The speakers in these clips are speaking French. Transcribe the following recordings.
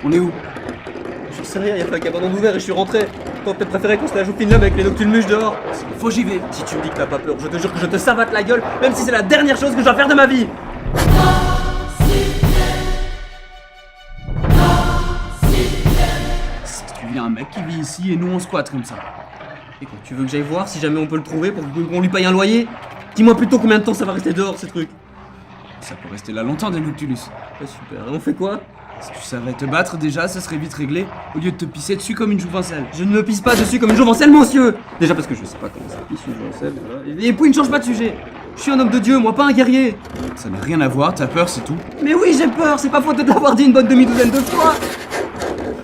On est où? Je sais rien, il y a pas un cabanon ouvert et je suis rentré. T'aurais peut-être préféré qu'on se la joue fine là avec les noctulmuches dehors. Faut j'y vais. Si tu me dis que t'as pas peur, je te jure que je te savate la gueule, même si c'est la dernière chose que je dois faire de ma vie. Tu viens un mec qui vit ici et nous on squatte comme ça. Et quoi, tu veux que j'aille voir si jamais on peut le trouver pour qu'on lui paye un loyer? Dis-moi plutôt combien de temps ça va rester dehors ces trucs. Ça peut rester là longtemps des Noctulus. Ouais, super, et on fait quoi? Si tu savais te battre déjà, ça serait vite réglé, au lieu de te pisser dessus comme une jouvencelle. Je ne me pisse pas dessus comme une jouvencelle, monsieur. Déjà parce que je sais pas comment ça pisse une jouvencelle, voilà. Et puis ne change pas de sujet. Je suis un homme de Dieu, moi, pas un guerrier. Ça n'a rien à voir, t'as peur, c'est tout. Mais oui, j'ai peur, c'est pas faute de l'avoir dit une bonne demi-douzaine de fois.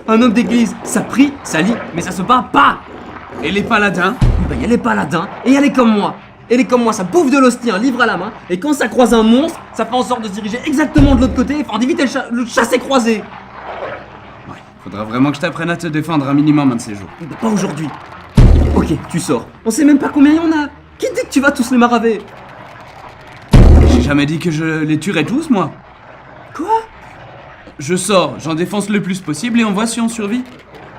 Un homme d'église, ça prie, ça lit, mais ça se bat pas. Et les paladins? Bah, y a les paladins, et y a les comme moi. Et les comme moi, ça bouffe de l'hostie, un livre à la main, et quand ça croise un monstre, ça fait en sorte de se diriger exactement de l'autre côté, afin d'éviter le chassé-croisé. Ouais, faudra vraiment que je t'apprenne à te défendre un minimum un de ces jours. Bah, pas aujourd'hui. Ok, tu sors. On sait même pas combien y en a. Qui dit que tu vas tous les maraver? J'ai jamais dit que je les tuerais tous, moi. Quoi? Je sors, j'en défonce le plus possible et on voit si on survit.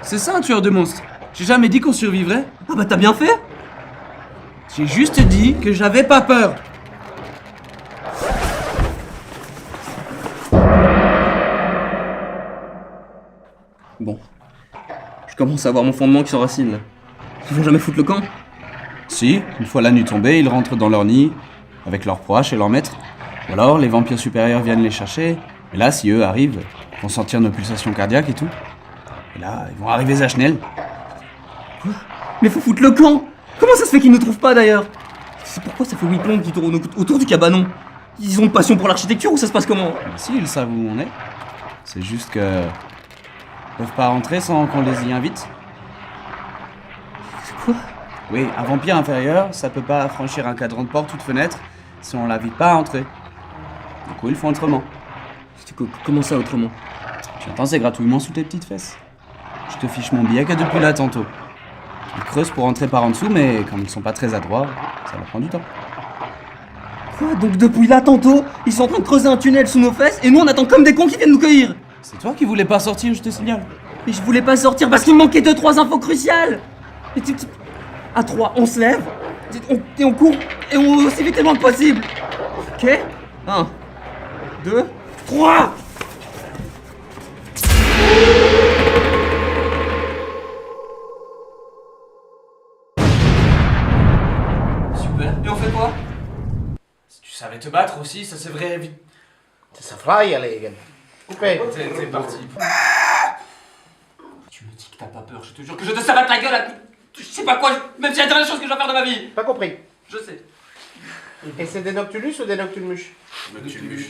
C'est ça un tueur de monstres. J'ai jamais dit qu'on survivrait. Ah bah t'as bien fait. J'ai juste dit que j'avais pas peur. Bon. Je commence à voir mon fondement qui s'enracine là. Ils vont jamais foutre le camp? Si, une fois la nuit tombée, ils rentrent dans leur nid, avec leur proie chez leur maître. Ou alors, les vampires supérieurs viennent les chercher. Et là, si eux arrivent, ils vont sentir nos pulsations cardiaques et tout. Et là, ils vont arriver Zachnel. Quoi? Mais faut foutre le camp. Comment ça se fait qu'ils ne trouvent pas d'ailleurs? C'est pourquoi ça fait 8 plombes qui tournent autour du cabanon. Ils ont une passion pour l'architecture ou ça se passe comment? Mais si, ils savent où on est. C'est juste que... Ils peuvent pas rentrer sans qu'on les y invite. C'est quoi? Oui, un vampire inférieur, ça peut pas franchir un cadran de porte ou de fenêtre si on l'invite pas à entrer. Du coup, ils font autrement. Comment ça autrement? Tu entends ces gratouillements sous tes petites fesses? Je te fiche mon billet que depuis là tantôt. Ils creusent pour entrer par en dessous, mais comme ils sont pas très adroits, ça leur prend du temps. Quoi? Donc depuis là tantôt, ils sont en train de creuser un tunnel sous nos fesses et nous on attend comme des cons qui viennent nous cueillir. C'est toi qui voulais pas sortir, je te signale. Mais je voulais pas sortir parce qu'il me manquait 2-3 infos cruciales. Et à 3, on se lève, et on court, et on va aussi vite et loin que possible. Ok? 1, 2, 3. Super. Et on fait quoi? Si tu savais te battre aussi, ça c'est vrai vite. Het is een vrije liggen. Oké. T'es parti. Tu me dis que t'as pas peur, je te jure que je te savate la gueule à coups. Je sais pas quoi, même si c'est la dernière chose que je dois faire de ma vie. Pas compris. Je sais. Et c'est des Noctulus ou des Noctulmus? Noctulmus.